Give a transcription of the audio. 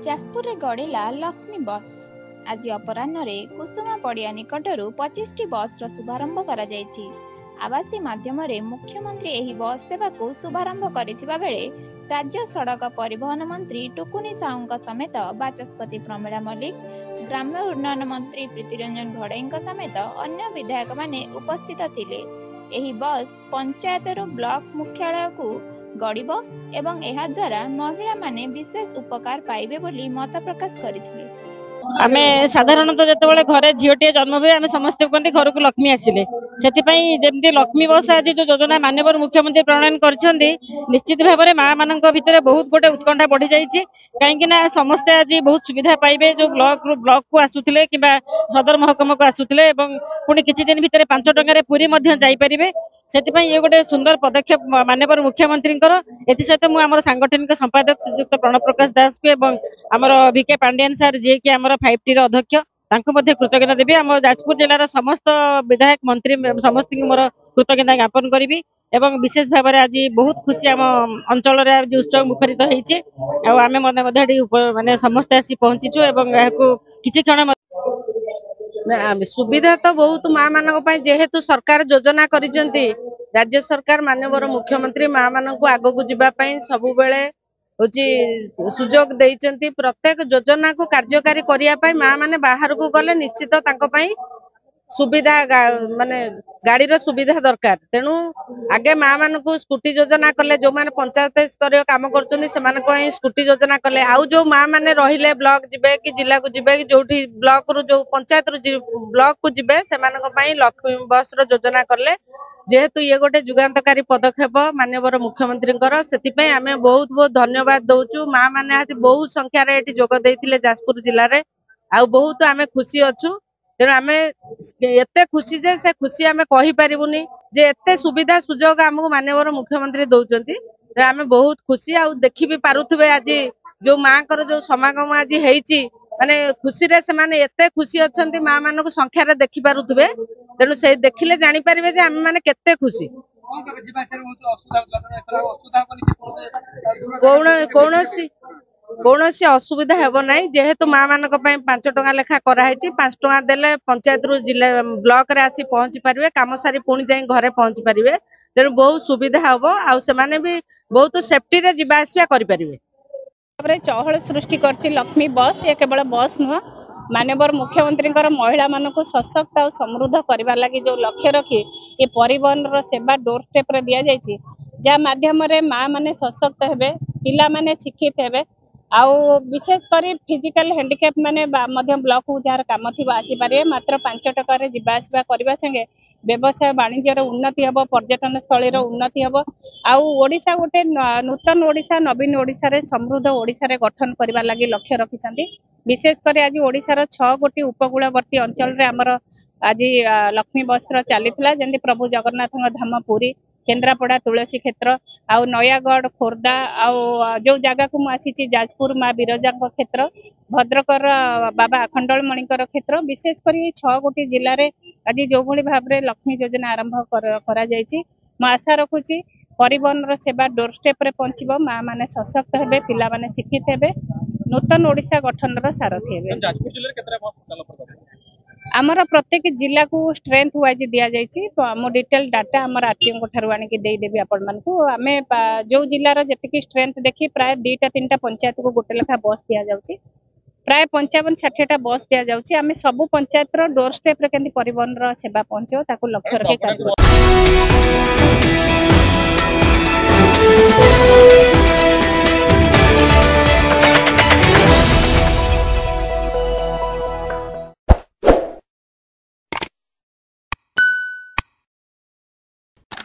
ଯାଜପୁରରେ ଗଡ଼ିଲା ଲକ୍ଷ୍ମୀ ବସ୍। ଆଜି ଅପରାହ୍ନରେ କୁସୁମା ପଡ଼ିଆ ନିକଟରୁ 25ଟି ବସ୍ର ଶୁଭାରମ୍ଭ କରାଯାଇଛି। ଆବାସୀ ମାଧ୍ୟମରେ ମୁଖ୍ୟମନ୍ତ୍ରୀ ଏହି ବସ୍ ସେବାକୁ ଶୁଭାରମ୍ଭ କରିଥିବା ବେଳେ ରାଜ୍ୟ ସଡ଼କ ପରିବହନ ମନ୍ତ୍ରୀ ଟୁକୁନି ସାହୁଙ୍କ ସମେତ ବାଚସ୍ପତି ପ୍ରମିଳା ମଲ୍ଲିକ, ଗ୍ରାମ୍ୟ ଉନ୍ନୟନ ମନ୍ତ୍ରୀ ପ୍ରୀତିରଞ୍ଜନ ଘଡ଼େଇଙ୍କ ସମେତ ଅନ୍ୟ ବିଧାୟକମାନେ ଉପସ୍ଥିତ ଥିଲେ। ଏହି ବସ୍ ପଞ୍ଚାୟତରୁ ବ୍ଲକ ମୁଖ୍ୟାଳୟକୁ ଗଡ଼ିବ ଏବଂ ଏହା ଦ୍ୱାରା ମହିଳାମାନେ ବିଶେଷ ଉପକାର ପାଇବେ ବୋଲି ମତ ପ୍ରକାଶ କରିଥିଲେ। आमे साधारणतः जेतेबेले घरे झीटे जन्म हुए आमे समस्त कहते घर को लक्ष्मी आसिले से लक्ष्मी बस आज जो योजना माननीय मुख्यमंत्री प्रणयन करछन्ती निश्चित भाव में माँ मान भितर बहुत गोटे उत्कंठा बढ़ी जाइए कहीं समस्ते आज बहुत सुविधा पाइबे जो ब्लॉक को आसुले कि सदर महकमा को आसुले पुणी किछि दिन भितर 5 टंकार पुरी जाइपारे से ये गोटे सुंदर पदक्षेप माननीय मुख्यमंत्री सहित मुझे सांगठनिक संपादक श्रीयुक्त प्रणव प्रकाश दास को आमर भिके पांडियान सार जी की 5T अध्यक्ष कृतज्ञता देवी आम जाजपुर जिलार समस्त विधायक मंत्री समस्त मोर कृतज्ञता ज्ञापन करी एवं विशेष भाव में आज बहुत खुशी आम अंचल उत्सव मुखरित होमें मानने समस्ते आसी पहुंचीचु किसी क्षण सुविधा तो बहुत माँ मान जेहेतु सरकार योजना करिसेंती राज्य सरकार माननीय मुख्यमंत्री माँ मान आग को जीवाई सब बेले हूँ सुजोग देइचंती प्रत्येक योजना को कार्यकारी करने माँ मैंने बाहर को गले निश्चित सुविधा माने गाड़ी सुविधा दरकार तेणु आगे माँ मान को स्कूटी योजना कले जो मैंने पंचायत स्तर काम कर स्कूटी योजना कले आउ जो माँ मैंने रहिले ब्लॉक जिबे कि जिला को जिबे कि जो ब्लॉक रु जो पंचायत रु ब्लॉक को जिबे से लक्ष्मी बस योजना कले जेहेतु ये गोटे जुगान्तकारी पदक्षेप माननीय मुख्यमंत्री से आम बहुत बहुत धन्यवाद दौचु माँ मैंने बहुत संख्यार ये जोग देते जाजपुर जिले में आ बहुत आम खुशी अच्छु तेणु आम एत खुशी जे से खुशी आम कहीपरूनी जे एत सुविधा सुजोग आमको माननीय मुख्यमंत्री दौरान आम बहुत खुशी आ देखी भी पारुथे आज जो माँ जो समागम आज माने खुशी रे से माने एते खुशी अच्छी माँ मान को संख्यार देखी पारुथे तेणु से देखिले जानी पारिबे जे आम माने केते खुशी कौन असुविधा हेब ना जेहेतु माँ मान 5 टंका लेखा कराई 5 टंका देले पंचायत रु जिला ब्लॉक रे आसी पहुंची पारिबे काम सारी पुणी जाई घरे पहुंची पारिबे तेणु बहुत सुविधा हम आ से भी बहुत सेफ्टी रे जिबा आसिया करि पारिबे। चहल सृष्टि करछि लक्ष्मी बस ये केवल बस नुह माननीय मुख्यमंत्री महिला मान सशक्त और समृद्ध करने लगी जो लक्ष्य रखी ये परिवहन सेवा डोर स्टेप रे दिया जायछि जहाँ माध्यम माँ मैंने सशक्त हेबे पिला माने शिक्षित हेबे आउ विशेषकर फिजिकल हैंडिकैप माने ब्लॉक को जार काम थी आसीपारे मात्र 5 टकर जावासवा करने संगे व्यवसाय वाणिज्यर उन्नति हम पर्यटन स्थल उन्नति हम आशा गोटे नूतन ओडिशा नवीन ओडिशा रे समृद्ध ओडिशा रे गठन करने लगी लक्ष्य रखिंट विशेषकर आज ओडिशार 6 गोटी उपकूलवर्ती अंचल रे आमर आज लक्ष्मी बस चली जमी प्रभु जगन्नाथ धाम पुरी केन्द्रापड़ा तुलसी क्षेत्र आउ नयागढ़ खोर्धा आउ जो जगह को मुझे जाजपुर माँ विरजा क्षेत्र भद्रकर बाबा अखंडलमणिकर क्षेत्र विशेषकर 6 गोटी जिले में आज जो भाव में लक्ष्मी योजना आरंभ कर आशा रखुची परिवहन सेवा डोर स्टेप रे पहुंचब माँ मैंने सशक्त हेबे पिला माने शिक्षित हेबे नूतन ओडिशा गठन सारथी हेबे। आमर प्रत्येक जिला को स्ट्रेंथ वाइज दि जाइए तो आम डिटेल डाटा आम आरटीओ ठार आनीदेवी आपण मानक आम जो जिलार जी स्ट्रेंथ देखी प्राय 2-3टा पंचायत को गोटे लेखा बस दि जाऊँगी प्राय 55-60टा बस दि जाऊँगी आम सब पंचायत डोर स्टेप रे परिवहन सेवा पहुँचो लक्ष्य रखी।